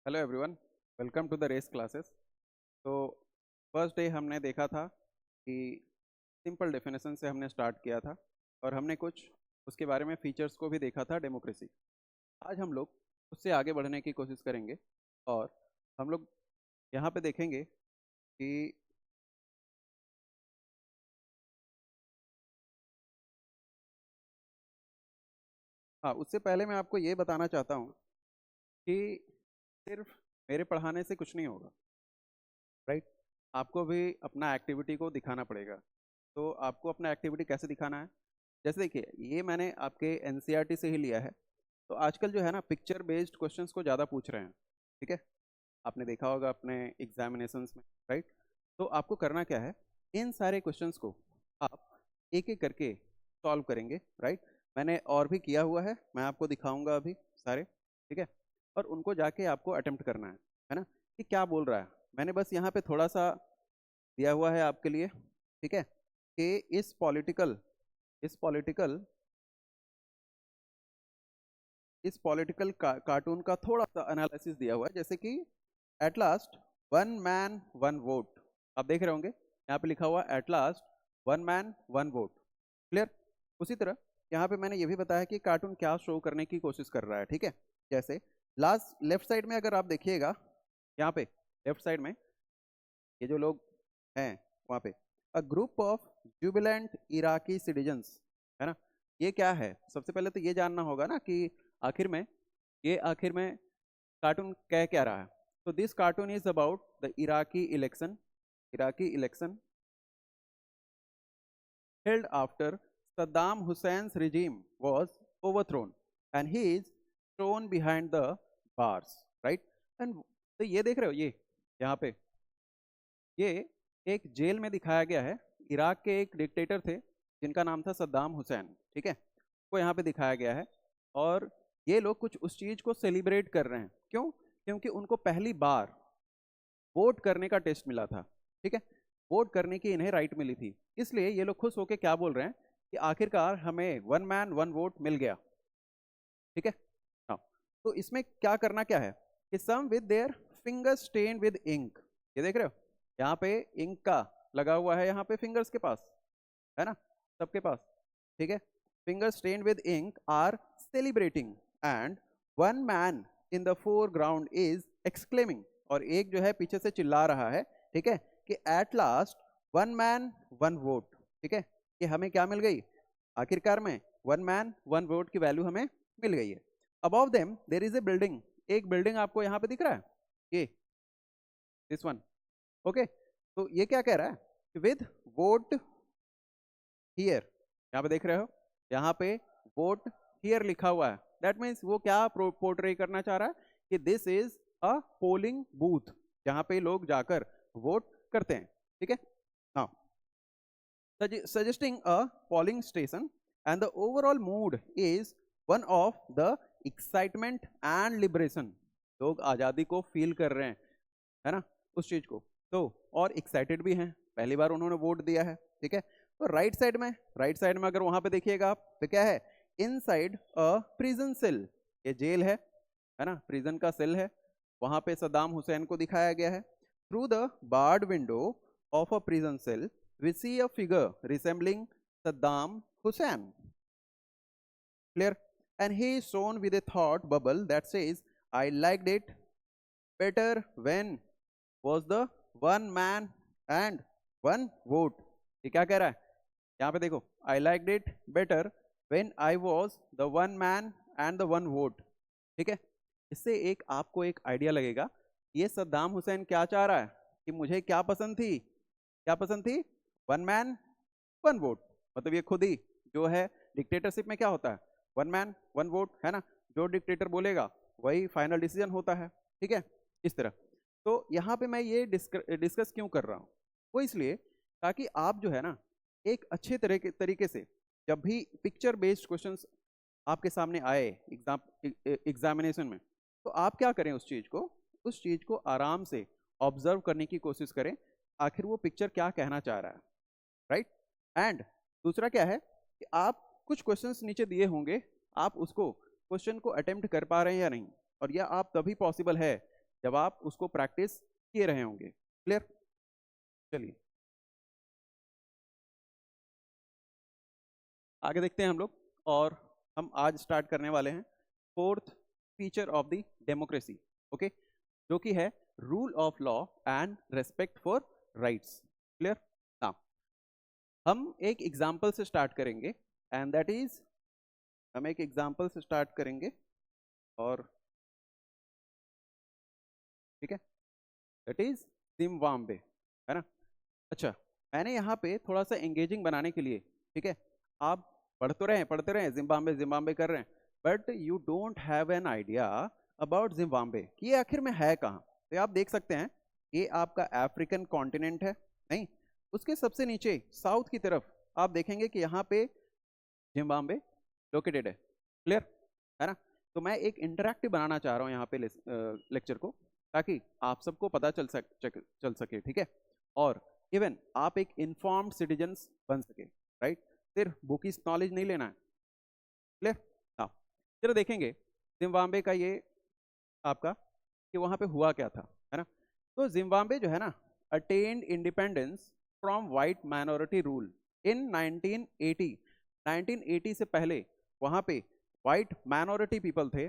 Hello everyone, welcome to the race classes. तो first day हमने देखा था कि सिंपल डेफिनेशन से हमने स्टार्ट किया था और हमने कुछ उसके बारे में फीचर्स को भी देखा था डेमोक्रेसी। आज हम लोग उससे आगे बढ़ने की कोशिश करेंगे और हम लोग यहाँ पे देखेंगे कि हाँ, उससे पहले मैं आपको ये बताना चाहता हूँ कि सिर्फ मेरे पढ़ाने से कुछ नहीं होगा, राइट। आपको भी अपना एक्टिविटी को दिखाना पड़ेगा। तो आपको अपना एक्टिविटी कैसे दिखाना है? जैसे देखिए, ये मैंने आपके एनसीईआरटी से ही लिया है। तो आजकल जो है ना, पिक्चर बेस्ड क्वेश्चंस को ज़्यादा पूछ रहे हैं, ठीक है। आपने देखा होगा अपने एग्जामिनेशंस में, राइट। तो आपको करना क्या है, इन सारे क्वेश्चंस को आप एक एक करके सॉल्व करेंगे, राइट। मैंने और भी किया हुआ है, मैं आपको दिखाऊंगा अभी सारे, ठीक है। और उनको जाके आपको अटेम्प्ट करना है ना, कि क्या बोल रहा है। मैंने बस यहाँ पे थोड़ा सा दिया हुआ है आपके लिए, ठीक है, कि इस पॉलिटिकल कार्टून का थोड़ा सा एनालिसिस दिया हुआ है। जैसे कि at last one man one vote, आप देख रहे होंगे यहाँ पे लिखा हुआ eight last one man one vote, clear. उसी तरह यहाँ पे मैंने ये भी बताया कि कार्टून क्या शो करने की कोशिश कर रहा है, ठीक है। जैसे लास्ट लेफ्ट साइड में अगर आप देखिएगा, यहाँ पे लेफ्ट साइड में ये जो लोग हैं वहाँ पे, a group of Jubilant Iraqi citizens, है ना। ये क्या है? सबसे पहले तो ये जानना होगा ना कि आखिर में कार्टून कह क्या रहा है। तो this cartoon is about the Iraqi election held after Saddam Hussein's regime was overthrown and he is thrown behind the bars, right? And तो ये देख रहे हो, ये यहाँ पे ये एक जेल में दिखाया गया है। इराक के एक डिक्टेटर थे जिनका नाम था सद्दाम हुसैन, ठीक है। को यहाँ पे दिखाया गया है और ये लोग कुछ उस चीज को सेलिब्रेट कर रहे हैं। क्यों? क्योंकि उनको पहली बार वोट करने का टेस्ट मिला था, ठीक है। वोट करने की इन्हें राइट मिली थी, इसलिए ये लोग खुश होकर क्या बोल रहे हैं कि आखिरकार हमें वन मैन वन वोट मिल गया, ठीक है। हाँ, तो इसमें क्या करना क्या है कि some with their finger stain with ink, ये देख रहे हो यहाँ पे इंक का लगा हुआ है, यहाँ पे फिंगर्स के पास है ना, सबके पास, ठीक है। Finger stain with ink are celebrating and one man in the foreground is exclaiming, और एक जो है पीछे से चिल्ला रहा है, ठीक है, कि at last one man one vote, ठीक है, कि हमें क्या मिल गई आखिरकार में, वन मैन वन वोट की वैल्यू हमें मिल गई है। Above them there is a building, एक बिल्डिंग आपको यहाँ पे दिख रहा है, ये दिस वन, ओके। तो ये क्या कह रहा है, विद वोट हियर, यहाँ पे देख रहे हो, यहाँ पे वोट हियर लिखा हुआ है। दैट मीन्स वो क्या पोर्ट्रे करना चाह रहा है कि this is a polling booth, जहाँ पे लोग जाकर वोट करते हैं, ठीक है। हाँ, suggesting a polling station, and the overall mood is one of the excitement and liberation. लोग आज़ादी को फील कर रहे हैं, है ना, उस चीज को। तो और एक्साइटेड भी हैं, पहली बार उन्होंने वोट दिया है, ठीक है। तो राइट साइड में अगर वहां पे देखिएगा आप, तो क्या है, इनसाइड अ प्रिजन सेल, ये जेल है ना, प्रिजन का सेल है। वहां पे सद्दाम हुसैन को दिखाया गया है। Through the barred window of a prison cell we see a figure resembling Saddam Hussein, clear, and he is shown with a thought bubble that says I liked it better when was the one man and one vote। ये क्या कह रहा है यहाँ पे देखो, I liked it better when I was the one man and the one vote, ठीक है। इससे एक आपको एक आइडिया लगेगा, ये सद्दाम हुसैन क्या चाह रहा है कि मुझे क्या पसंद थी, क्या पसंद थी, वन मैन वन वोट। मतलब ये खुद ही जो है, डिक्टेटरशिप में क्या होता है, वन मैन वन वोट, है ना, जो डिक्टेटर बोलेगा वही फाइनल डिसीजन होता है, ठीक है, इस तरह। तो यहाँ पे मैं ये डिस्कस क्यों कर रहा हूँ, वो इसलिए ताकि आप जो है ना, एक अच्छे तरीके से जब भी पिक्चर बेस्ड क्वेश्चंस आपके सामने आए एग्जामिनेशन में, तो आप क्या करें, उस चीज को आराम से ऑब्जर्व करने की कोशिश करें, आखिर वो पिक्चर क्या कहना चाह रहा है, राइट। एंड दूसरा क्या है कि आप कुछ क्वेश्चंस नीचे दिए होंगे, आप उसको क्वेश्चन को अटेम्प्ट कर पा रहे हैं या नहीं, और यह आप तभी पॉसिबल है जब आप उसको प्रैक्टिस किए रहे होंगे। क्लियर? चलिए आगे देखते हैं हम लोग, और हम आज स्टार्ट करने वाले हैं fourth feature of the democracy, okay, जो कि है rule of law and respect for rights. Clear? Now हम एक एग्जांपल से स्टार्ट करेंगे, एंड दैट इज, हम एक एग्जांपल से स्टार्ट करेंगे, और ठीक है, दैट इज जिम्बाब्वे, है ना। अच्छा, मैंने यहाँ पे थोड़ा सा एंगेजिंग बनाने के लिए, ठीक है, आप पढ़ते रहे जिम्बाब्वे जिम्बाब्वे कर रहे हैं, but you don't have an idea about Zimbabwe कि ये आखिर में है कहाँ। तो आप देख सकते हैं ये आपका अफ्रीकन कॉन्टिनेंट है, नहीं, उसके सबसे नीचे साउथ की तरफ आप देखेंगे कि यहाँ पे जिम्बाब्वे लोकेटेड है। क्लियर? है ना। तो मैं एक इंटरैक्टिव बनाना चाह रहा हूँ यहाँ पे लेक्चर को, ताकि आप सबको पता चल सके, ठीक है, और इवन आप एक इन्फॉर्म्ड सिटीजन्स बन सके, राइट। सिर्फ बुकिस नॉलेज नहीं लेना है। क्लियर? हाँ, चलो देखेंगे जिम्बाब्वे का ये आपका कि वहाँ पे हुआ क्या था, है ना। तो जिम्बाब्वे जो है ना, attend independence from white minority rule in 1980। 1980 से पहले वहाँ पे वाइट माइनॉरिटी पीपल थे,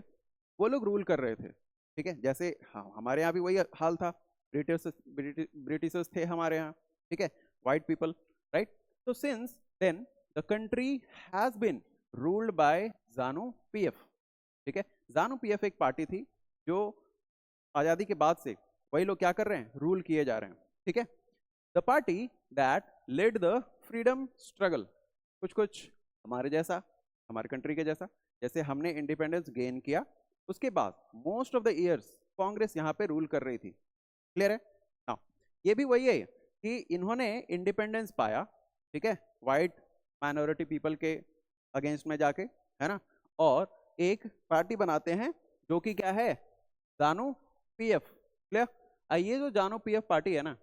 वो लोग रूल कर रहे थे, ठीक है। जैसे हाँ, हमारे यहाँ भी वही हाल था, ब्रिटिशर्स थे हमारे यहाँ, ठीक है, वाइट पीपल, राइट। तो since then the country has been ruled by ZANU PF, ठीक है। जानु पीएफ एक पार्टी थी जो आजादी के बाद से वही लोग क्या कर रहे हैं, रूल किए जा रहे हैं, ठीक है। The party that led the freedom struggle, कुछ कुछ हमारे जैसा, हमारे कंट्री के जैसा, जैसे हमने इंडिपेंडेंस गेन किया उसके बाद most of the years Congress यहाँ पे रूल कर रही थी। क्लियर है? हाँ, ये भी वही है कि इन्होंने इंडिपेंडेंस पाया, ठीक है, वाइट माइनॉरिटी पीपल के अगेंस्ट में जाके, है ना, और एक पार्टी बनाते हैं जो कि क्या है, जानु पीएफ। क्लियर? ये जो जानु पीएफ पार्टी है ना,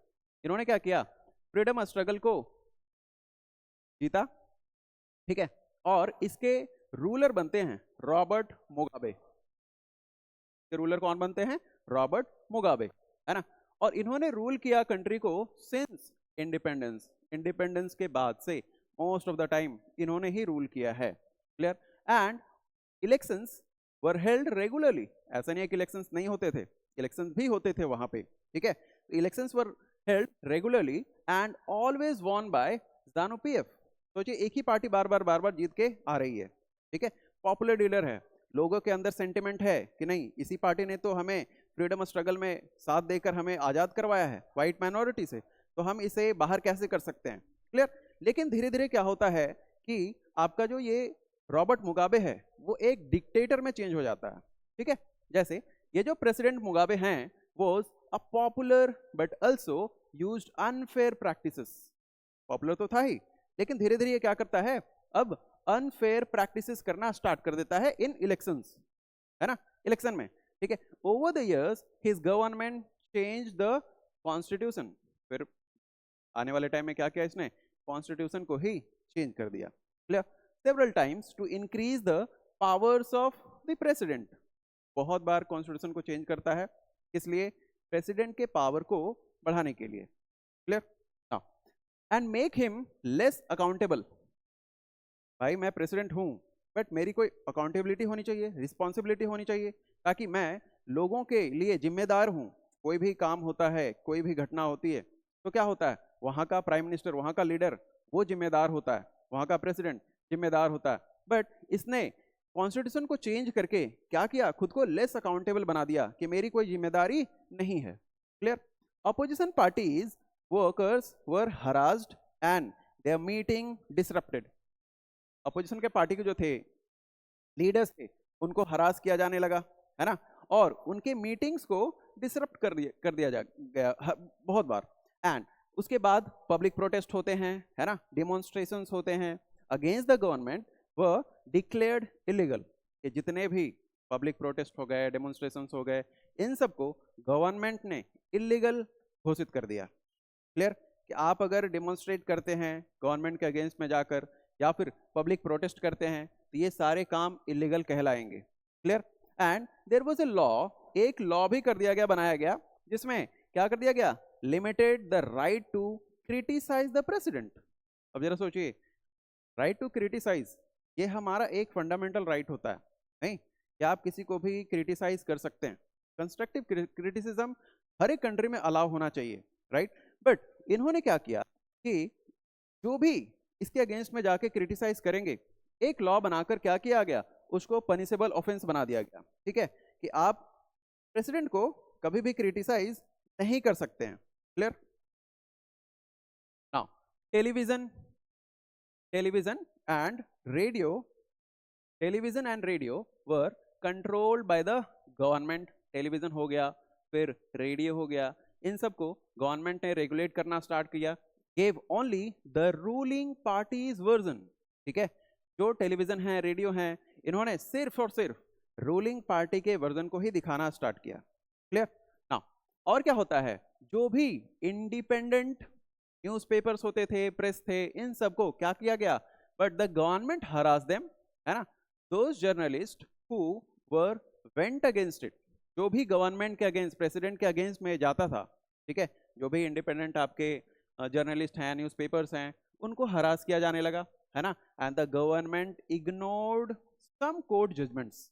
इन्होंने क्या किया, फ्रीडम स्ट्रगल को जीता, ठीक है, और इसके रूलर बनते हैं रॉबर्ट मुगाबे। के रूलर कौन बनते हैं, रॉबर्ट मुगाबे, है ना। और इन्होंने रूल किया कंट्री को सिंस इंडिपेंडेंस, इंडिपेंडेंस के बाद से मोस्ट ऑफ द टाइम इन्होंने ही रूल किया है। Clear? And elections were held regularly, ऐसा नहीं है कि इलेक्शंस नहीं होते थे, इलेक्शंस भी होते थे वहां पे, ठीक है। Elections were held regularly and always won by ZANU PF. सोचिए एक ही पार्टी बार बार जीत के आ रही है, ठीक है, पॉपुलर लीडर है, लोगों के अंदर सेंटिमेंट है कि नहीं, इसी पार्टी ने तो हमें फ्रीडम स्ट्रगल में साथ देकर हमें आजाद करवाया है वाइट माइनॉरिटी से, तो हम इसे बाहर कैसे कर सकते हैं। क्लियर? लेकिन धीरे धीरे क्या होता है कि आपका जो ये रॉबर्ट मुगाबे है वो एक डिक्टेटर में चेंज हो जाता है, ठीक है। जैसे ये जो प्रेसिडेंट मुगाबे हैं was a popular but also used unfair practices. Popular तो था ही, लेकिन धीरे धीरे ये क्या करता है, अब अनफेयर प्रैक्टिसेस करना स्टार्ट कर देता है इन इलेक्शंस, है ना, इलेक्शन में, ठीक है। Over the years his government change the constitution, फिर आने वाले टाइम में क्या किया इसने, कॉन्स्टिट्यूशन को ही चेंज कर दिया। Clear? Several times to increase the powers of the president, बहुत बार कॉन्स्टिट्यूशन को चेंज करता है, इसलिए प्रेसिडेंट के पावर को बढ़ाने के लिए। Clear? And make him less accountable, भाई मैं प्रेसिडेंट हूं बट मेरी कोई अकाउंटेबिलिटी होनी चाहिए, रिस्पॉन्सिबिलिटी होनी चाहिए, ताकि मैं लोगों के लिए जिम्मेदार हूं। कोई भी काम होता है, कोई भी घटना होती है, तो क्या होता है, वहां का प्राइम मिनिस्टर, वहां का लीडर वो जिम्मेदार होता है, वहां का प्रेसिडेंट जिम्मेदार होता है। बट इसने कॉन्स्टिट्यूशन को चेंज करके क्या किया, खुद को लेस अकाउंटेबल बना दिया कि मेरी कोई जिम्मेदारी नहीं है। Clear? Opposition parties workers were harassed and their meeting disrupted. Opposition के पार्टी के जो थे लीडर्स थे उनको हरास किया जाने लगा, है ना, और उनके मीटिंग्स को डिसरप्ट कर दिया गया बहुत बार। एंड उसके बाद पब्लिक प्रोटेस्ट होते हैं, है ना, डेमोन्स्ट्रेशंस होते हैं अगेंस्ट द गवर्नमेंट, वह डिक्लेयर्ड इलीगल। ये जितने भी पब्लिक प्रोटेस्ट हो गए, डेमोन्स्ट्रेशंस हो गए, इन सबको गवर्नमेंट ने इलीगल घोषित कर दिया। क्लियर? कि आप अगर डेमोन्स्ट्रेट करते हैं गवर्नमेंट के अगेंस्ट में जाकर, या फिर पब्लिक प्रोटेस्ट करते हैं, तो ये सारे काम इलीगल कहलाएंगे। Clear? And there was a law एक लॉ भी कर दिया गया, बनाया गया, जिसमें क्या कर दिया गया, limited the right to criticise the president. अब जरा सोचिए, राइट टू क्रिटिसाइज, ये हमारा एक फंडामेंटल राइट होता है, नहीं क्या आप किसी को भी क्रिटिसाइज कर सकते हैं। कंस्ट्रक्टिव क्रिटिसिज्म हर एक कंट्री में अलाउ होना चाहिए, राइट। बट इन्होंने क्या किया कि जो भी इसके अगेंस्ट में जाके क्रिटिसाइज करेंगे, एक लॉ बनाकर क्या किया गया, उसको पनिशेबल ऑफेंस बना दिया गया, ठीक है, कि आप प्रेसिडेंट को कभी भी क्रिटिसाइज नहीं कर सकते हैं। Clear? Now television and radio, television and radio were controlled by the government. Television हो गया, फिर रेडियो हो गया, इन सबको गवर्नमेंट ने रेगुलेट करना स्टार्ट किया। Gave only the ruling parties version, ठीक है, जो टेलीविजन है, रेडियो है, इन्होंने सिर्फ और सिर्फ रूलिंग पार्टी के वर्जन को ही दिखाना स्टार्ट किया। क्लियर? नाउ और क्या होता है, जो भी इंडिपेंडेंट न्यूज़पेपर्स होते थे, प्रेस थे, इन सबको क्या किया गया, but the government harass them, है ना, those journalist who were went against it, जो भी गवर्नमेंट के अगेंस्ट, प्रेसिडेंट के अगेंस्ट में जाता था, ठीक है, जो भी इंडिपेंडेंट आपके जर्नलिस्ट हैं, न्यूज़पेपर्स हैं, उनको हरास किया जाने लगा, है ना। And the government ignored some court judgments,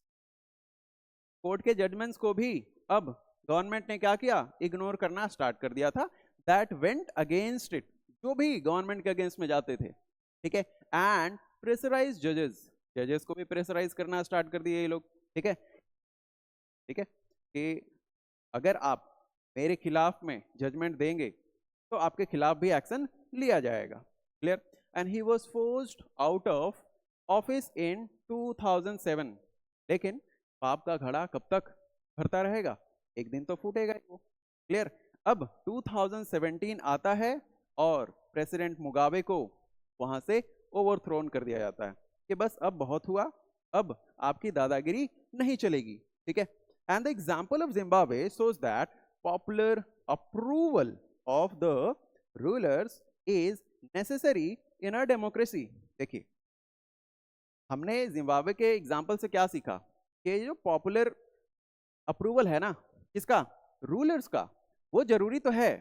court के जजमेंट्स को भी अब गवर्नमेंट ने क्या किया, इग्नोर करना स्टार्ट कर दिया था, दैट वेंट अगेंस्ट इट, जो भी गवर्नमेंट के अगेंस्ट में जाते थे, ठीक है। एंड प्रेशराइज जजेस, जजेस को भी प्रेशराइज करना स्टार्ट कर दिए ये लोग, ठीक है, ठीक है, कि अगर आप मेरे खिलाफ में जजमेंट देंगे तो आपके खिलाफ भी एक्शन लिया जाएगा। Clear? And he was forced out of office in 2007। लेकिन पाप का घड़ा कब तक भरता रहेगा, एक दिन तो फूटेगा वो। क्लियर? अब 2017 आता है और प्रेसिडेंट मुगाबे को वहां से ओवरथ्रोन कर दिया जाता है कि बस अब बहुत हुआ, अब आपकी दादागिरी नहीं चलेगी, ठीक है। And the example of Zimbabwe shows that popular approval of the rulers is necessary in a democracy। देखिए, हमने जिम्बाब्वे के एग्जाम्पल से क्या सीखा कि जो पॉपुलर अप्रूवल है ना, किसका, रूलर्स का, वो जरूरी तो है,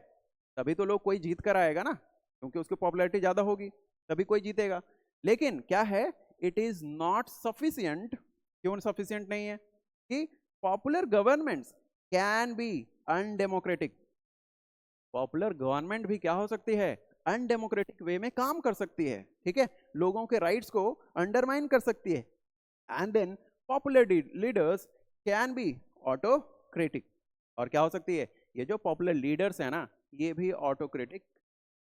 तभी तो लोग कोई जीत कर आएगा ना, क्योंकि उसकी पॉपुलैरिटी ज्यादा होगी तभी कोई जीतेगा। लेकिन क्या है, इट इज नॉट सफिशिएंट। क्यों सफिशिएंट नहीं है? कि popular governments can be undemocratic, popular government भी क्या हो सकती है, अनडेमोक्रेटिक वे में काम कर सकती है, ठीक है, लोगों के राइट्स को अंडरमाइन कर सकती है। And then popular leaders can be autocratic, और क्या हो सकती है, ये जो पॉपुलर लीडर्स है ना, ये भी ऑटोक्रेटिक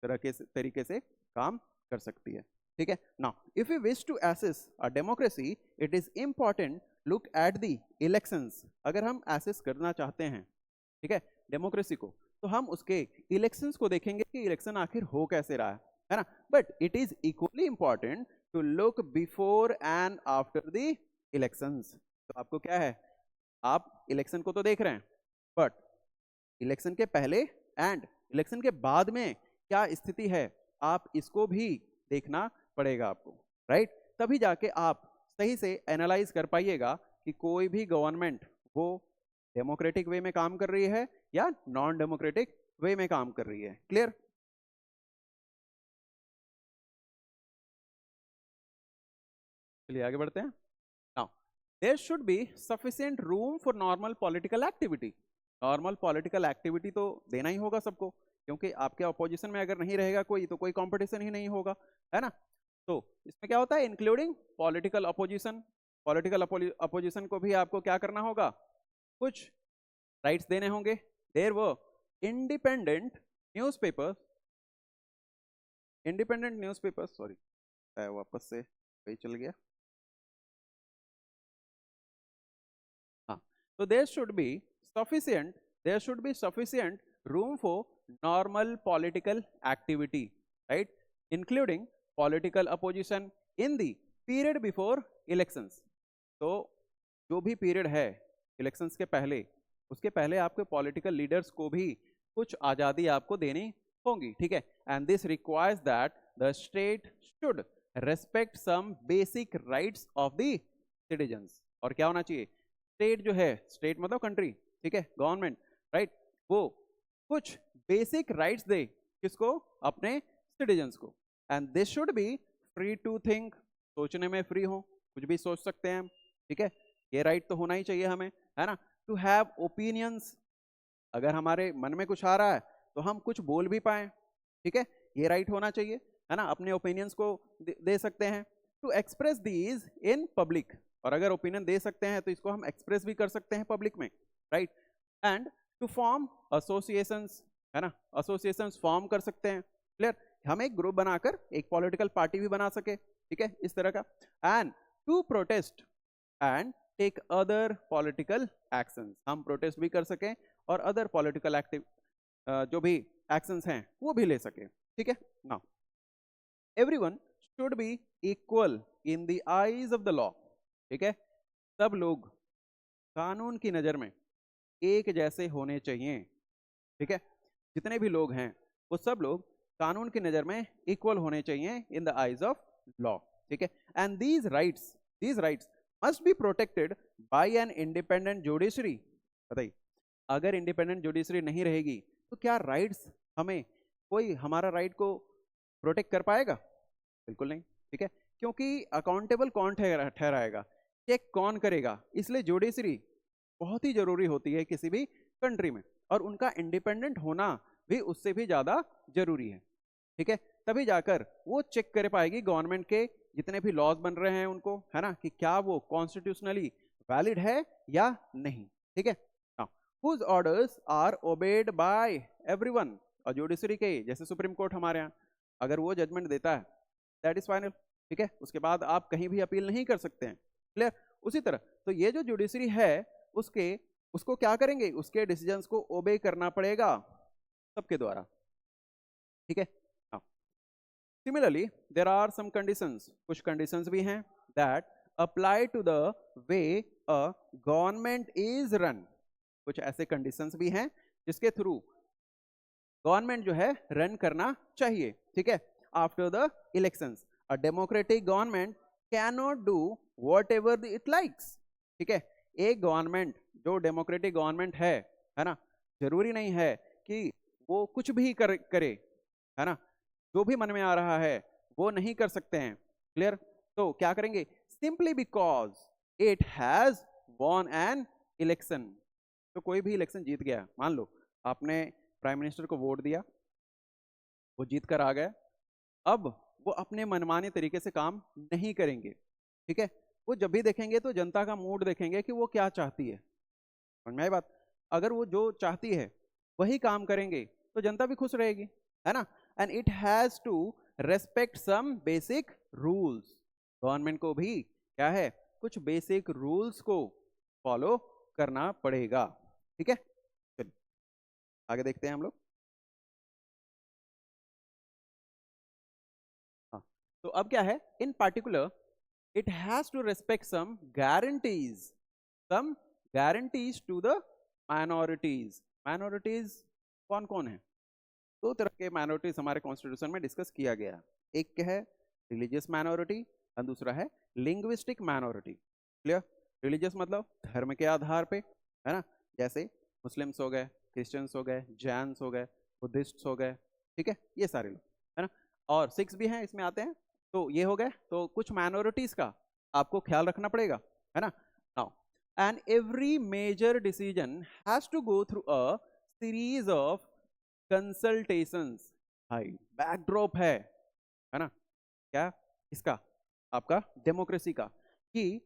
तरीके से काम कर सकती है, ठीक है। Now if you wish to assess a democracy, it is important look at the elections. अगर हम एसेस करना चाहते हैं, ठीक है, डेमोक्रेसी को, तो हम उसके इलेक्शंस को देखेंगे कि इलेक्शन आखिर हो कैसे रहा है ना। But it is equally important to look before and after the elections. तो आपको क्या है, आप इलेक्शन को तो देख रहे हैं, बट इलेक्शन के पहले एंड इलेक्शन के बाद में क्या स्थिति है, आप इसको भी देखना पड़ेगा आपको, राइट। तभी जाके आप सही से एनालाइज कर पाइएगा कि कोई भी गवर्नमेंट वो डेमोक्रेटिक वे में काम कर रही है या नॉन डेमोक्रेटिक वे में काम कर रही है। क्लियर? चलिए आगे बढ़ते हैं। Now there should be sufficient room for normal political activity. Normal political activity तो देना ही होगा सबको, क्योंकि आपके अपोजिशन में अगर नहीं रहेगा कोई, तो कोई कंपटीशन ही नहीं होगा, है ना। तो इसमें क्या होता है, including political opposition. Political opposition को भी आपको क्या करना होगा, कुछ राइट्स देने होंगे। There were independent newspapers, sorry वापस से वही चल गया, हाँ। तो there should be sufficient room for normal political activity, right, including political opposition in the period before elections. तो जो भी पीरियड है इलेक्शंस के पहले, उसके पहले आपके पॉलिटिकल लीडर्स को भी कुछ आज़ादी आपको देनी होगी, ठीक है। And this requires that the state should respect some basic rights of the citizens. और क्या होना चाहिए, स्टेट जो है, स्टेट मतलब कंट्री, ठीक है, गवर्नमेंट, राइट, वो कुछ बेसिक राइट्स दे, किसको, अपने सिटीजन्स को, and this should be free to think, सोचने में फ्री हो, कुछ भी सोच सकते हैं हम, ठीक है, ये राइट तो होना ही चाहिए हमें, है ना, टू हैव ओपिनियंस, अगर हमारे मन में कुछ आ रहा है तो हम कुछ बोल भी पाए, ठीक है, ये राइट होना चाहिए, है ना, अपने ओपिनियंस को दे सकते हैं, to express these in public, और अगर ओपिनियन दे सकते हैं तो इसको हम एक्सप्रेस भी कर सकते हैं पब्लिक में, right, and to form associations, है ना, एसोसिएशंस फॉर्म कर सकते हैं, क्लियर, हम एक ग्रुप बनाकर एक पॉलिटिकल पार्टी भी बना सके, ठीक है, इस तरह का, and to protest and take other political actions, हम प्रोटेस्ट भी कर सकें और अदर पॉलिटिकल एक्टिव जो भी एक्शंस हैं वो भी ले सके, ठीक है। Now everyone should be equal in the eyes of the law, ठीक है, सब लोग कानून की नजर में एक जैसे होने चाहिए, ठीक है, जितने भी लोग हैं वो सब लोग कानून की नजर में इक्वल होने चाहिए in the eyes of law, ठीक है, and these rights must be protected by an independent judiciary. बताइए, अगर इंडिपेंडेंट जुडिशरी नहीं रहेगी तो क्या राइट्स, हमें कोई हमारा राइट को प्रोटेक्ट कर पाएगा? बिल्कुल नहीं, ठीक है, क्योंकि अकाउंटेबल कौन ठहराएगा, चेक कौन करेगा, इसलिए जुडिशरी बहुत ही जरूरी होती है किसी भी कंट्री में, और उनका इंडिपेंडेंट होना भी उससे भी ज्यादा जरूरी है, ठीक है, तभी जाकर वो चेक कर पाएगी गवर्नमेंट के जितने भी लॉज बन रहे हैं उनको, है ना, कि क्या वो कॉन्स्टिट्यूशनली वैलिड है या नहीं, ठीक है। Whose orders are obeyed by everyone, और जुडिशरी के जैसे सुप्रीम कोर्ट हमारे यहाँ, अगर वो जजमेंट देता है दैट इज फाइनल, ठीक है, उसके बाद आप कहीं भी अपील नहीं कर सकते हैं, क्लियर। उसी तरह तो ये जो जुडिशरी है उसको क्या करेंगे, उसके डिसीजंस को ओबे करना पड़ेगा सबके द्वारा, ठीक है। Similarly there are some conditions, कुछ कंडीशंस भी हैं that apply to the way a government is run, कुछ ऐसे कंडीशंस भी हैं जिसके थ्रू गवर्नमेंट जो है रन करना चाहिए, ठीक है। After the elections a democratic government can not do what ever it likes, ठीक है, एक गवर्नमेंट जो डेमोक्रेटिक गवर्नमेंट है ना, जरूरी नहीं है कि वो कुछ भी करे, है ना, जो भी मन में आ रहा है वो नहीं कर सकते हैं, क्लियर। तो क्या करेंगे, simply because it has won an election, तो कोई भी इलेक्शन जीत गया, मान लो आपने प्राइम मिनिस्टर को वोट दिया, वो जीत कर आ गया, अब वो अपने मनमाने तरीके से काम नहीं करेंगे, ठीक है, वो जब भी देखेंगे तो जनता का मूड देखेंगे कि वो क्या चाहती है, समझ में आई बात, अगर वो जो चाहती है वही काम करेंगे तो जनता भी खुश रहेगी, है ना, and it has to respect some basic rules, government को भी क्या है, कुछ बेसिक रूल्स को फॉलो करना पड़ेगा, ठीक है। चलिए आगे देखते हैं हम लोग। हाँ, तो अब क्या है, in particular it has to respect some guarantees to the minorities. Minorities कौन कौन है, दो तरह के माइनॉरिटीज हमारे कॉन्स्टिट्यूशन में डिस्कस किया गया, एक क्या है रिलीजियस माइनॉरिटी और दूसरा है लिंग्विस्टिक माइनॉरिटी, क्लियर। रिलीजियस मतलब धर्म के आधार पे, है ना, जैसे मुस्लिम्स हो गए, क्रिश्चियंस हो गए, जैन्स हो गए, बुद्धिस्ट्स हो गए, ठीक है, ये सारे लोग, है ना, और सिख्स भी हैं इसमें आते हैं, तो ये हो गए, तो कुछ माइनॉरिटीज का आपको ख्याल रखना पड़ेगा, है ना। Now and every major decision has to go through a series of consultations, भाई बैकड्रॉप है ना, क्या इसका, आपका डेमोक्रेसी का, कि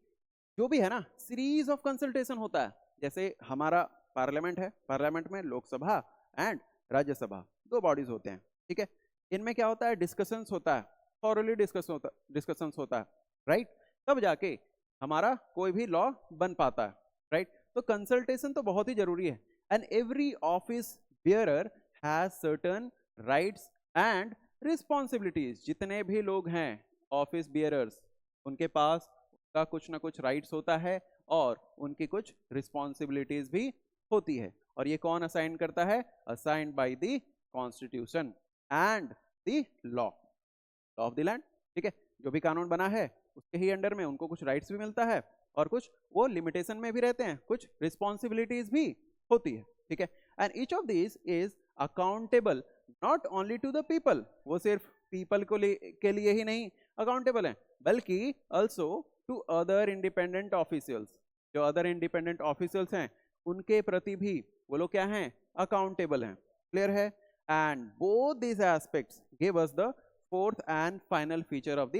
जो भी है ना सीरीज ऑफ कंसल्टेशन होता है, जैसे हमारा पार्लियामेंट है, पार्लियामेंट में लोकसभा एंड राज्यसभा दो बॉडीज होते हैं, ठीक है, इनमें क्या होता है, डिस्कशंस होता है, थॉरली डिस्कशंस होता है, राइट, तब जाके हमारा कोई भी लॉ बन पाता है, राइट, तो कंसल्टेशन तो बहुत ही जरूरी है, and every office bearer has certain rights and responsibilities, जितने भी लोग हैं ऑफिस बियरर्स उनके पास का कुछ ना कुछ राइट्स होता है और उनकी कुछ रिस्पॉन्सिबिलिटीज भी होती है, और ये कौन असाइन करता है, assigned by the constitution and the law of the land, ठीक है, जो भी कानून बना है उसके ही अंडर में उनको कुछ राइट्स भी मिलता है और कुछ वो लिमिटेशन में भी रहते हैं, कुछ रिस्पॉन्सिबिलिटीज भी होती है, ठीक है। And each of this is accountable not only to the people, वो सिर्फ पीपल के लिए ही नहीं अकाउंटेबल है, बल्कि also to other independent officials, जो अदर इंडिपेंडेंट ऑफिशियल्स हैं उनके प्रति भी वो लोग क्या हैं, अकाउंटेबल हैं। क्लियर है? And both these aspects give us the fourth and final feature of the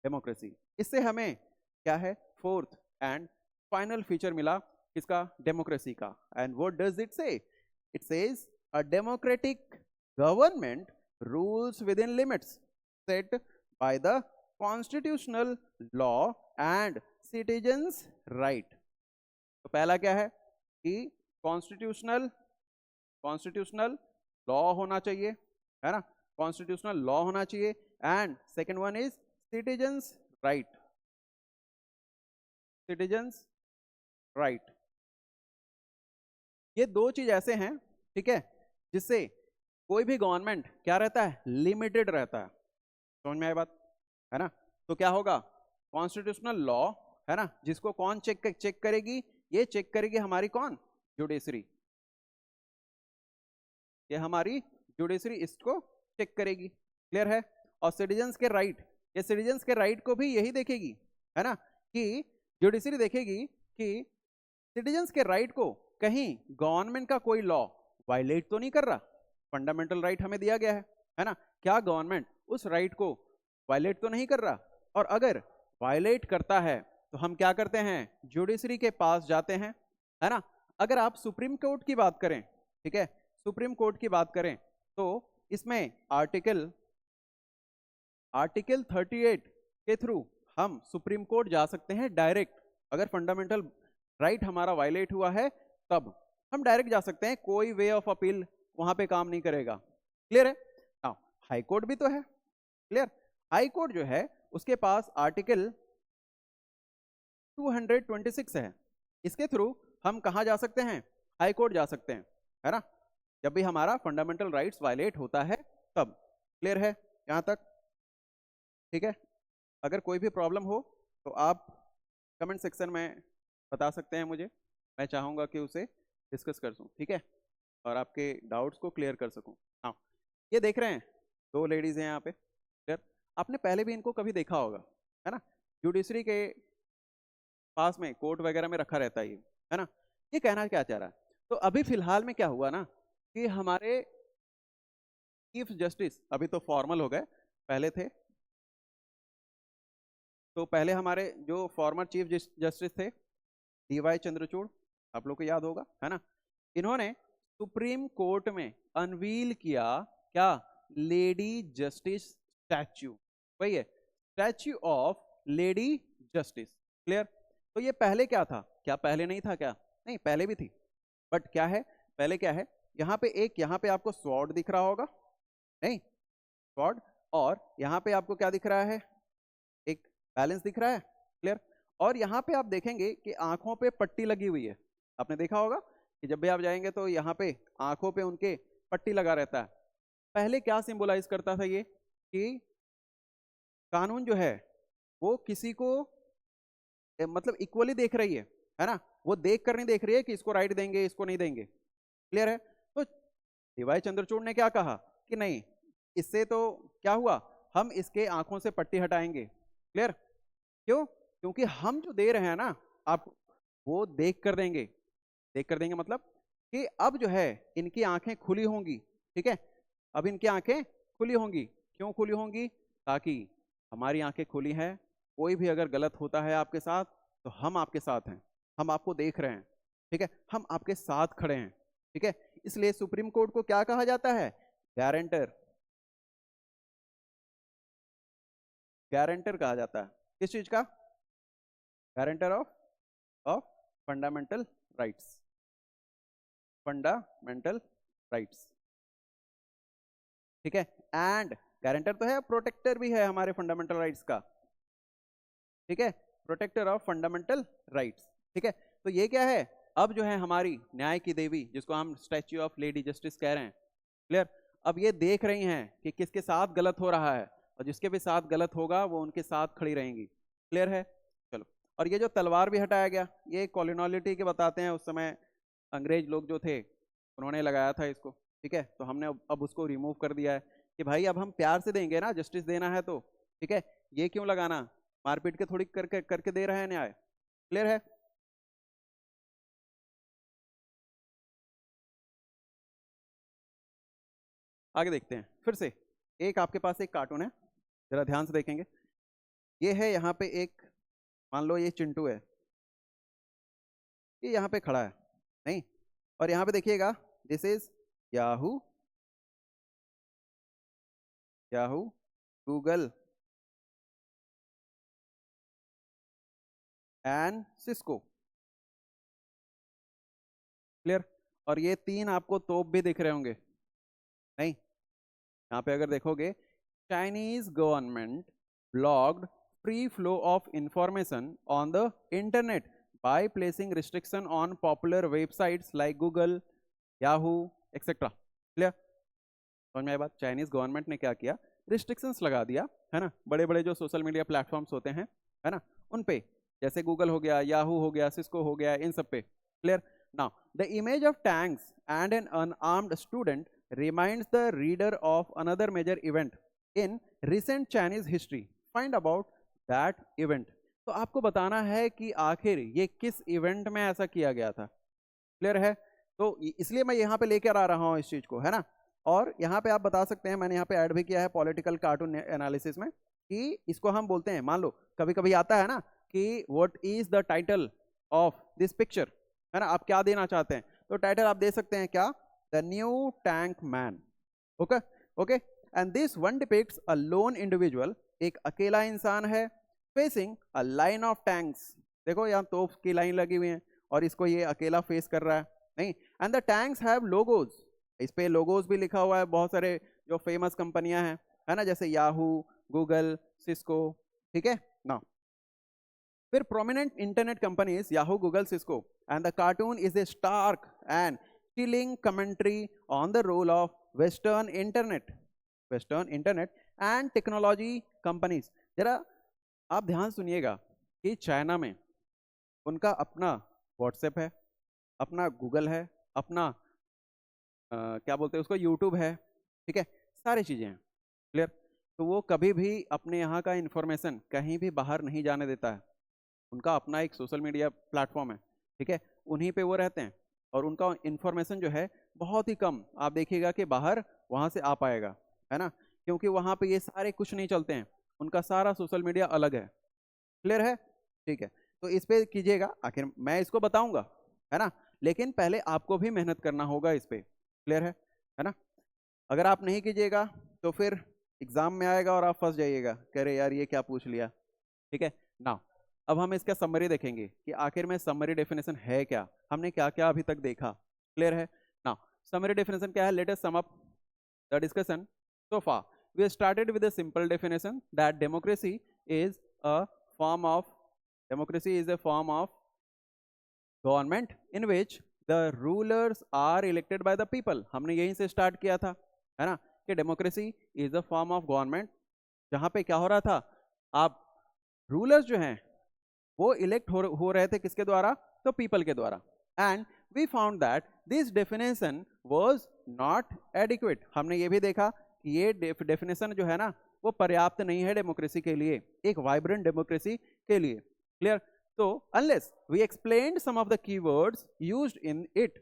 democracy. इससे हमें क्या है, फोर्थ एंड फाइनल फीचर मिला किसका, डेमोक्रेसी का। एंड व्हाट डज इट से? It says a democratic government rules with in limits set by the constitutional law and citizens right. तो पहला क्या है कि कॉन्स्टिट्यूशनल लॉ होना चाहिए, है ना, कॉन्स्टिट्यूशनल लॉ होना चाहिए। And second one is citizens right, citizens right. ये दो चीज ऐसे हैं, ठीक है, जिससे कोई भी गवर्नमेंट क्या रहता है, लिमिटेड रहता है। समझ में आई बात, है ना? तो क्या होगा, कॉन्स्टिट्यूशनल लॉ, है ना, जिसको कौन चेक करेगी, ये चेक करेगी हमारी कौन, जुडिशरी, ये हमारी जुडिशरी इसको चेक करेगी। क्लियर है? और सिटीजन्स के राइट, ये सिटीजन्स के राइट को भी यही देखेगी, है ना, कि जुडिशरी देखेगी कि सिटीजन्स के राइट को कहीं गवर्नमेंट का कोई लॉ वायलेट तो नहीं कर रहा। फंडामेंटल राइट हमें दिया गया है ना, क्या गवर्नमेंट उस राइट को वायलेट तो नहीं कर रहा, और अगर वायलेट करता है तो हम क्या करते हैं, जुडिशरी के पास जाते हैं, है ना। अगर आप सुप्रीम कोर्ट की बात करें, ठीक है, सुप्रीम कोर्ट की बात करें तो इसमें आर्टिकल 38 के थ्रू हम सुप्रीम कोर्ट जा सकते हैं डायरेक्ट। अगर फंडामेंटल राइट हमारा वायलेट हुआ है तब हम डायरेक्ट जा सकते हैं, कोई वे ऑफ अपील वहां पे काम नहीं करेगा। क्लियर है? नाउ हाई कोर्ट भी तो है, क्लियर, हाई कोर्ट जो है उसके पास आर्टिकल 226 है, इसके थ्रू हम कहा जा सकते हैं, हाई कोर्ट जा सकते हैं, है ना, जब भी हमारा फंडामेंटल राइट्स वायलेट होता है तब। क्लियर है यहां तक? ठीक है, अगर कोई भी प्रॉब्लम हो तो आप कमेंट सेक्शन में बता सकते हैं मुझे, मैं चाहूंगा कि उसे डिस्कस कर दूं, ठीक है, और आपके डाउट्स को क्लियर कर सकूं। हाँ, ये देख रहे हैं दो लेडीज हैं यहाँ पे, क्लियर, आपने पहले भी इनको कभी देखा होगा, है ना, जुडिशरी के पास में कोर्ट वगैरह में रखा रहता है ये, है ना। ये कहना क्या चाह रहा है, तो अभी फिलहाल में क्या हुआ ना कि हमारे चीफ जस्टिस अभी तो फॉर्मल हो गए, पहले थे, तो पहले हमारे जो फॉर्मर चीफ जस्टिस थे DY चंद्रचूड़, आप लोग को याद होगा, है ना, इन्होंने सुप्रीम कोर्ट में अनवील किया क्या, लेडी जस्टिस स्टैच्यू, वही है, statue of lady justice. Clear? तो ये पहले क्या था, क्या पहले नहीं था क्या, नहीं पहले भी थी, बट क्या है, पहले क्या है, यहाँ पे एक, यहाँ पे आपको स्वॉर्ड दिख रहा होगा, नहीं स्वॉर्ड, और यहाँ पे आपको क्या दिख रहा है, एक बैलेंस दिख रहा है। क्लियर? और यहाँ पे आप देखेंगे कि आंखों पे पट्टी लगी हुई है, आपने देखा होगा कि जब भी आप जाएंगे तो यहाँ पे आंखों पे उनके पट्टी लगा रहता है। पहले क्या सिंबलाइज करता था ये, कि कानून जो है वो किसी को मतलब इक्वली देख रही है ना, वो देख कर नहीं देख रही है कि इसको राइट देंगे इसको नहीं देंगे। क्लियर है? तो DY चंद्रचूड़ ने क्या कहा कि नहीं, इससे तो क्या हुआ, हम इसके आंखों से पट्टी हटाएंगे। क्लियर? क्यों? क्योंकि हम जो दे रहे हैं ना आप, वो देख कर देंगे, देख कर देंगे मतलब कि अब जो है इनकी आंखें खुली होंगी, ठीक है, अब इनकी आंखें खुली होंगी। क्यों खुली होंगी? ताकि हमारी आंखें खुली हैं, कोई भी अगर गलत होता है आपके साथ तो हम आपके साथ हैं, हम आपको देख रहे हैं, ठीक है, हम आपके साथ खड़े हैं, ठीक है। इसलिए सुप्रीम कोर्ट को क्या कहा जाता है, गारंटर, गारंटर कहा जाता है, किस चीज का, guarantor of fundamental rights, fundamental rights, ठीक है। एंड गारंटर तो है, प्रोटेक्टर भी है हमारे फंडामेंटल राइट्स का, ठीक है, प्रोटेक्टर ऑफ फंडामेंटल राइट्स, ठीक है। तो ये क्या है, अब जो है हमारी न्याय की देवी, जिसको हम स्टैच्यू ऑफ लेडी जस्टिस कह रहे हैं, क्लियर, अब ये देख रही हैं कि किसके साथ गलत हो रहा है, और जिसके भी साथ गलत होगा वो उनके साथ खड़ी रहेंगी। क्लियर है? चलो, और ये जो तलवार भी हटाया गया, ये कॉलोनियलिटी के बताते हैं, उस समय अंग्रेज लोग जो थे उन्होंने लगाया था इसको, ठीक है। तो हमने अब उसको रिमूव कर दिया है कि भाई अब हम प्यार से देंगे ना, जस्टिस देना है तो, ठीक है। ये क्यों लगाना, मारपीट के थोड़ी करके करके दे रहे हैं न्याय। क्लियर है? आगे देखते हैं फिर से। एक आपके पास एक कार्टून है, जरा ध्यान से देखेंगे। ये है यहाँ पे एक, मान लो ये चिंटू है, ये यहाँ पे खड़ा है, नहीं, और यहाँ पे देखिएगा this is Yahoo, Yahoo, Google and Cisco. Clear? और ये तीन आपको तोप भी दिख रहे होंगे, नहीं? यहाँ पे अगर देखोगे, Chinese government blocked free flow of information on the internet by placing restriction on popular websites like Google, Yahoo etcetera. Clear? समझ में आई बात? चाइनीज गवर्नमेंट ने क्या किया, रिस्ट्रिक्शंस लगा दिया, है ना, बड़े बड़े जो सोशल मीडिया प्लेटफॉर्म्स होते हैं, है ना, उन पे, जैसे गूगल हो गया, याहू हो गया, सिस्को हो गया, इन सब पे। Clear? Now the image of tanks and an unarmed student reminds the reader of another major event in recent Chinese history. Find about that event. तो आपको बताना है कि आखिर ये किस इवेंट में ऐसा किया गया था। क्लियर है? तो इसलिए मैं यहाँ पे लेकर आ रहा हूँ इस चीज को, है ना। और यहाँ पे आप बता सकते हैं, मैंने यहाँ पे ऐड भी किया है पॉलिटिकल कार्टून एनालिसिस में, कि इसको हम बोलते हैं, मान लो कभी कभी आता है ना कि what is the title of this picture, है ना, आप क्या देना चाहते हैं, तो टाइटल आप दे सकते हैं क्या, The New Tank Man. Okay, okay. And this one depicts a lone individual, एक अकेला इंसान है, facing a line of tanks. देखो यहाँ तोप की लाइन लगी हुई है और इसको ये अकेला फेस कर रहा है, नहीं। And the tanks have logos. इस पे logos भी लिखा हुआ है, बहुत सारे जो फेमस कंपनियां हैं, है ना, जैसे याहू, गूगल, सिस्को, ठीक है ना। फिर prominent internet companies Yahoo, Google, Cisco, and the cartoon is a stark and chilling commentary on the role of Western internet and technology companies. जरा आप ध्यान सुनिएगा कि चाइना में उनका अपना व्हाट्सएप है, अपना गूगल है, अपना क्या बोलते हैं उसको, यूट्यूब है, ठीक है, सारी चीजें हैं। क्लियर? तो वो कभी भी अपने यहाँ का इंफॉर्मेशन कहीं भी बाहर नहीं जाने देता है। उनका अपना एक सोशल मीडिया प्लेटफॉर्म है, ठीक है, उन्हीं पे वो रहते हैं, और उनका इंफॉर्मेशन जो है बहुत ही कम आप देखिएगा कि बाहर वहां से आ पाएगा, है ना, क्योंकि वहां पे ये सारे कुछ नहीं चलते हैं, उनका सारा सोशल मीडिया अलग है। क्लियर है? ठीक है, तो इस पे कीजिएगा, आखिर मैं इसको बताऊंगा, है ना, लेकिन पहले आपको भी मेहनत करना होगा इस पे। क्लियर है ना? अगर आप नहीं कीजिएगा तो फिर एग्जाम में आएगा और आप फंस जाइएगा, कह रहे यार ये क्या पूछ लिया। ठीक है ना? अब हम इसका समरी देखेंगे कि आखिर में समरी डेफिनेशन है क्या, हमने क्या क्या अभी तक देखा। क्लियर है ना? समरी डेफिनेशन क्या है, let us sum up the discussion so far. We started with a simple definition that democracy is a form of government in which the rulers are elected by the people. हमने यहीं से start किया था, है ना, कि democracy is a form of government जहां पे क्या हो रहा था, आप रूलर्स जो हैं वो इलेक्ट हो रहे थे किसके द्वारा, तो पीपल के द्वारा। And we found that this definition was not adequate. हमने ये भी देखा कि ये डेफिनेशन जो है ना वो पर्याप्त नहीं है डेमोक्रेसी के लिए, एक वाइब्रेंट डेमोक्रेसी के लिए। क्लियर? तो unless we explained some of the keywords used in it,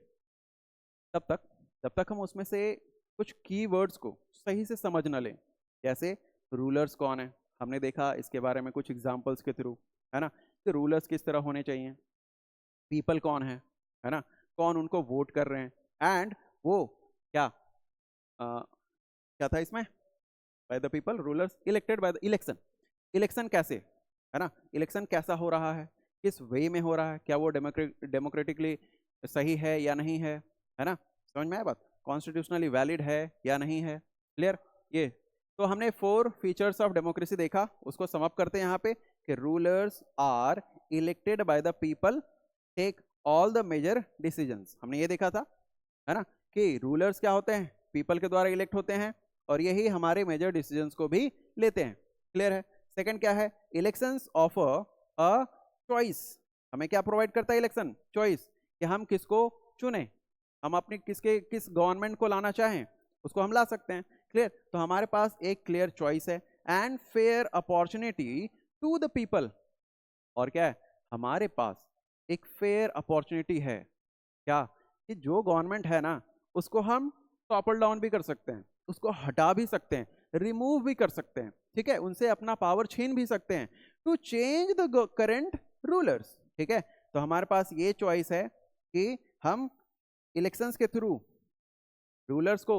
तब तक हम उसमें से कुछ कीवर्ड्स को सही से समझ न लें। जैसे रूलर्स कौन है, हमने देखा इसके बारे में कुछ एग्जांपल्स के थ्रू, है ना, कि रूलर्स किस तरह होने चाहिए, पीपल कौन है ना, कौन उनको वोट कर रहे हैं, एंड वो क्या क्या था इसमें, bye the people, rulers elected by the election. Election कैसे, है ना, इलेक्शन कैसा हो रहा है, किस वे में हो रहा है, क्या वो डेमोक्रेटिकली सही है या नहीं है ना, समझ में आया बात, कॉन्स्टिट्यूशनली वैलिड है या नहीं है। क्लियर? ये तो हमने 4 फीचर्स ऑफ डेमोक्रेसी देखा, उसको समअप करते हैं यहाँ पे कि rulers are elected by the people, take all the major decisions. हमने ये देखा था, है ना, कि रूलर्स क्या होते हैं, पीपल के द्वारा इलेक्ट होते हैं और यही हमारे मेजर डिसीजंस को भी लेते हैं। क्लियर है? सेकंड क्या है, इलेक्शंस ऑफर अ चॉइस। हमें क्या प्रोवाइड करता है इलेक्शन, चॉइस, कि हम किसको चुने, हम अपनी किस गवर्नमेंट को लाना चाहें उसको हम ला सकते हैं। क्लियर? तो हमारे पास एक क्लियर चॉइस है and fair opportunity to the people. और क्या है, हमारे पास एक फेयर अपॉर्चुनिटी है क्या, कि जो गवर्नमेंट है ना उसको हम टॉपल डाउन भी कर सकते हैं, उसको हटा भी सकते हैं, रिमूव भी कर सकते हैं, ठीक है, उनसे अपना पावर छीन भी सकते हैं, to change the current rulers. ठीक है, तो हमारे पास ये चॉइस है कि हम इलेक्शंस के थ्रू रूलर्स को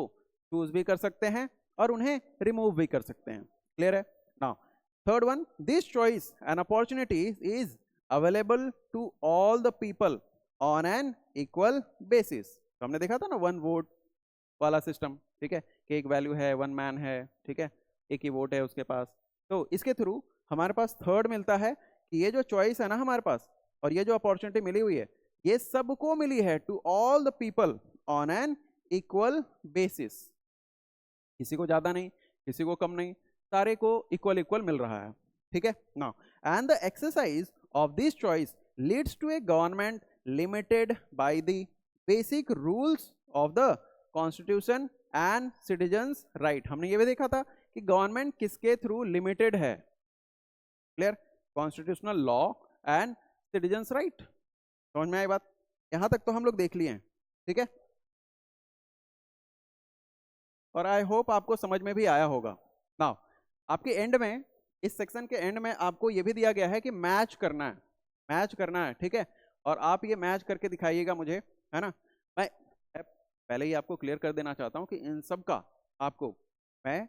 चूज भी कर सकते हैं और उन्हें रिमूव भी कर सकते हैं। क्लियर है? Now third one, this choice and opportunity is available to all the people on an equal basis. तो हमने देखा था ना वन वोट वाला सिस्टम, ठीक है, कि एक वैल्यू है, वन मैन है, ठीक है, एक ही वोट है उसके पास। तो इसके थ्रू हमारे पास थर्ड मिलता है कि ये जो चॉइस है ना हमारे पास और ये जो अपॉर्चुनिटी मिली हुई है ये सबको मिली है to all the people on an equal basis. किसी को ज्यादा नहीं, किसी को कम नहीं, सारे को इक्वल इक्वल मिल रहा है। ठीक है, now and the exercise of this choice leads to a government limited by the basic rules of the constitution and citizens right. हमने ये भी देखा था कि गवर्नमेंट किसके थ्रू लिमिटेड है। Clear? Constitutional law and citizens right. समझ में आई बात? यहां तक तो हम लोग देख लिए हैं, ठीक है, और आई होप आपको समझ में भी आया होगा। नाउ आपके एंड में, इस सेक्शन के एंड में आपको ये भी दिया गया है कि मैच करना है, मैच करना है, ठीक है, और आप ये मैच करके दिखाइएगा मुझे, है ना। मैं पहले ही आपको क्लियर कर देना चाहता हूं कि इन सब का आपको मैं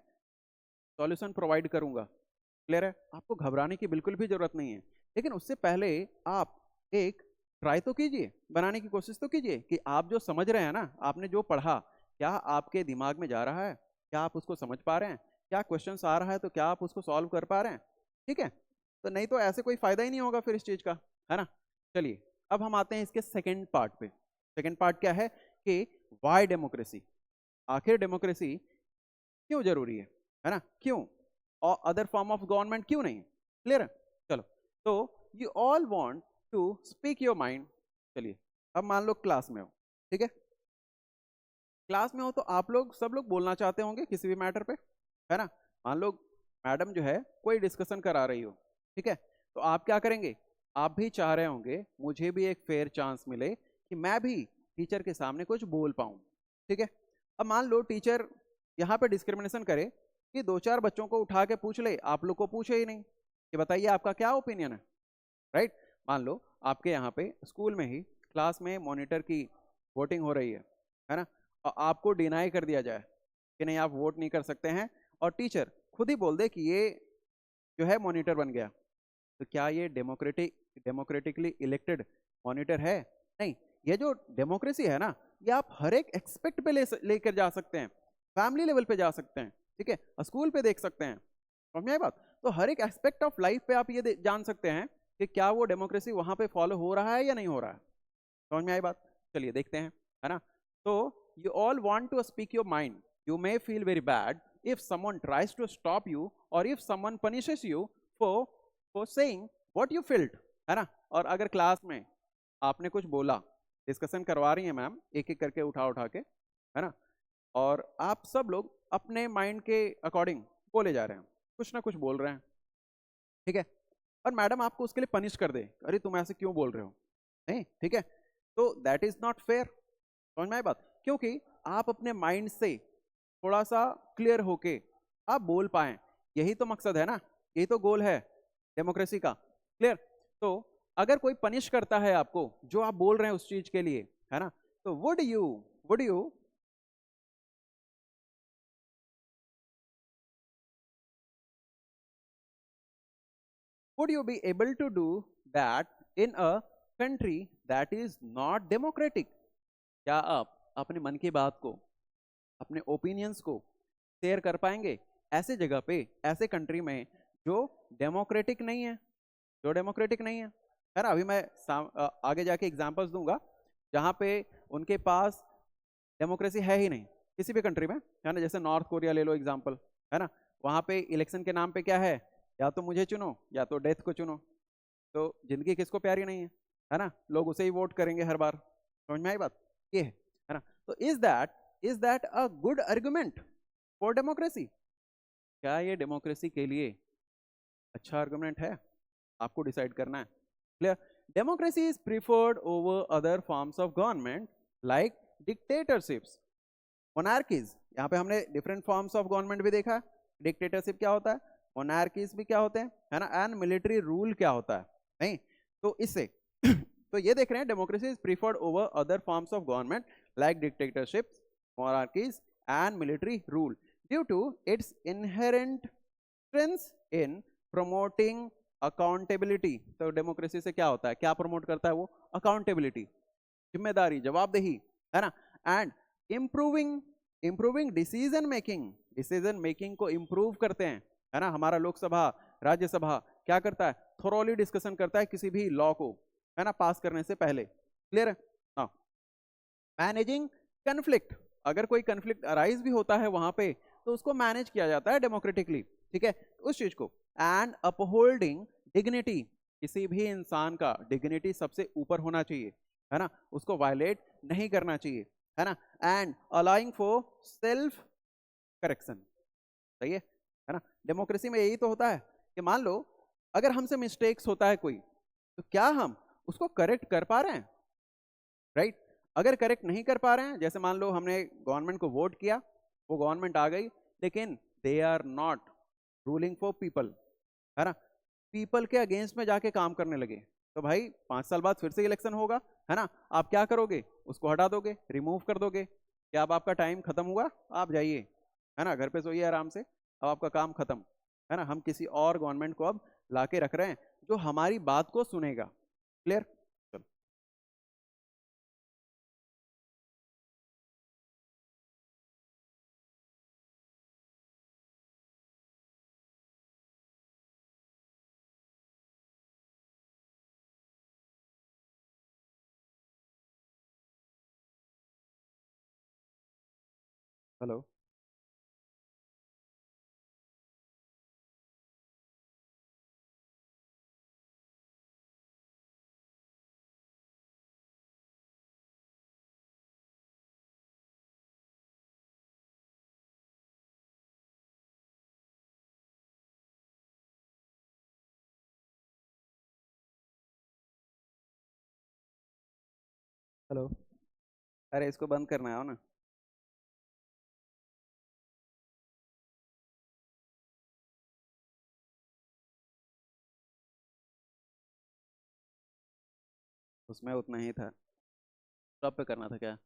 सॉल्यूशन प्रोवाइड करूंगा। क्लियर है? आपको घबराने की बिल्कुल भी जरूरत नहीं है, लेकिन उससे पहले आप एक ट्राई तो कीजिए, बनाने की कोशिश तो कीजिए कि आप जो समझ रहे हैं ना, आपने जो पढ़ा, क्या आपके दिमाग में जा रहा है, क्या आप उसको समझ पा रहे हैं, क्या क्वेश्चन आ रहा है तो क्या आप उसको सॉल्व कर पा रहे हैं। ठीक है, तो नहीं तो ऐसे कोई फायदा ही नहीं होगा फिर इस चीज का, है ना। चलिए अब हम आते हैं इसके सेकेंड पार्ट पे। सेकेंड पार्ट क्या है कि वाई डेमोक्रेसी, आखिर डेमोक्रेसी क्यों जरूरी है ना, क्यों, और अदर फॉर्म ऑफ गवर्नमेंट क्यों नहीं। क्लियर है? चलो, तो you all want to speak your mind. चलिए अब मान लो क्लास में हो, ठीक है, क्लास में हो तो आप लोग सब लोग बोलना चाहते होंगे किसी भी मैटर पे, है ना। मान लो मैडम जो है कोई डिस्कशन करा रही हो, ठीक है, तो आप क्या करेंगे, आप भी चाह रहे होंगे मुझे भी एक फेयर चांस मिले कि मैं भी टीचर के सामने कुछ बोल पाऊं। ठीक है, अब मान लो टीचर यहाँ पे डिस्क्रिमिनेशन करे कि दो चार बच्चों को उठा के पूछ ले, आप लोग को पूछे ही नहीं कि बताइए आपका क्या ओपिनियन है, राइट। मान लो आपके यहाँ पे स्कूल में ही क्लास में मॉनिटर की वोटिंग हो रही है ना, और आपको डिनाई कर दिया जाए कि नहीं आप वोट नहीं कर सकते हैं, और टीचर खुद ही बोल दे कि ये जो है मॉनिटर बन गया, तो क्या ये डेमोक्रेटिकली इलेक्टेड मॉनिटर है? नहीं। ये जो डेमोक्रेसी है ना, ये आप हर एक एक्सपेक्ट पे लेकर जा सकते हैं, फैमिली लेवल पे जा सकते हैं, ठीक है, स्कूल पे देख सकते हैं। समझ में आई बात? तो हर एक एस्पेक्ट ऑफ लाइफ पे आप ये जान सकते हैं कि क्या वो डेमोक्रेसी वहां पे फॉलो हो रहा है या नहीं हो रहा है। समझ में आई बात? चलिए देखते हैं, है ना। तो you all want to speak your mind. You may feel very bad if someone tries to stop you or if someone punishes you for saying what you felt, है ना। और अगर क्लास में आपने कुछ बोला, डिस्कशन करवा रही हैं मैम एक एक करके उठा उठा के, है ना, और आप सब लोग अपने माइंड के अकॉर्डिंग बोले जा रहे हैं, कुछ ना कुछ बोल रहे हैं, ठीक है, और मैडम आपको उसके लिए पनिश कर दे, अरे तुम ऐसे क्यों बोल रहे हो, नहीं, ठीक है, तो दैट इज नॉट फेयर। समझ में आई बात? क्योंकि आप अपने माइंड से थोड़ा सा क्लियर होके आप बोल पाए, यही तो मकसद है ना, यही तो गोल है डेमोक्रेसी का। क्लियर? तो अगर कोई पनिश करता है आपको जो आप बोल रहे हैं उस चीज के लिए, है ना, तो would you be able to do that in a country that is not democratic? क्या आप अपने मन की बात को, अपने ओपिनियंस को शेयर कर पाएंगे ऐसे जगह पे, ऐसे कंट्री में जो डेमोक्रेटिक नहीं है, जो डेमोक्रेटिक नहीं है ना। अभी मैं आगे जाके एग्जांपल्स दूंगा जहां पे उनके पास डेमोक्रेसी है ही नहीं, किसी भी कंट्री में, है ना। जैसे नॉर्थ कोरिया ले लो एग्जांपल, है ना, वहां पे इलेक्शन के नाम पे क्या है, या तो मुझे चुनो या तो डेथ को चुनो, तो जिंदगी किसको प्यारी नहीं है ना, लोग उसे ही वोट करेंगे हर बार। समझ में आई बात? ये है ना। तो is that a good argument for democracy? क्या ये डेमोक्रेसी के लिए अच्छा आर्गुमेंट है? आपको डिसाइड करना है। Clear? Democracy is preferred over other forms of government like dictatorships, monarchies. यहाँ पे हमने डिफरेंट फॉर्म्स ऑफ गवर्नमेंट भी देखा है। डिक्टेटरशिप क्या होता है, मोनार्कीज भी क्या होते हैं, है ना, एंड मिलिट्री रूल क्या होता है, नहीं? तो इससे तो ये देख रहे हैं, democracy is preferred over other forms of government like dictatorship, monarchies and military rule due to its inherent strengths in promoting accountability. तो डेमोक्रेसी से क्या होता है, क्या प्रमोट करता है वो? अकाउंटेबिलिटी, जिम्मेदारी, जवाबदेही, है ना, and improving improving decision making को इम्प्रूव करते हैं, है ना। हमारा लोकसभा, राज्यसभा क्या करता है, थोरोली डिस्कशन करता है किसी भी लॉ को, है ना, पास करने से पहले। क्लियर है? हाँ। मैनेजिंग कन्फ्लिक्ट, अगर कोई कन्फ्लिक्ट अराइज भी होता है वहां पे, तो उसको मैनेज किया जाता है डेमोक्रेटिकली, ठीक है, उस चीज को। एंड अपहोल्डिंग डिग्निटी, किसी भी इंसान का डिग्निटी सबसे ऊपर होना चाहिए, है ना, उसको वायलेट नहीं करना चाहिए, है ना। And allowing for self correction, सही है ना। डेमोक्रेसी में यही तो होता है कि मान लो अगर हमसे मिस्टेक्स होता है कोई, तो क्या हम उसको करेक्ट कर पा रहे हैं? राइट? अगर करेक्ट नहीं कर पा रहे हैं, जैसे मान लो हमने गवर्नमेंट को वोट किया, वो गवर्नमेंट आ गई, लेकिन they are not ruling for people, है ना, पीपल के अगेंस्ट में जाके काम करने लगे, तो भाई 5 साल बाद फिर से इलेक्शन होगा, है ना। आप क्या करोगे, उसको हटा दोगे, रिमूव कर दोगे, क्या अब आपका टाइम खत्म हुआ, आप जाइए, है ना, घर पे सोइए आराम से, अब आपका काम खत्म, है ना। हम किसी और गवर्नमेंट को अब लाके रख रहे हैं जो हमारी बात को सुनेगा। क्लियर? चलो। हेलो। हेलो। अरे इसको बंद करना है ना। उसमें उतना ही था, स्टॉप पे करना था क्या?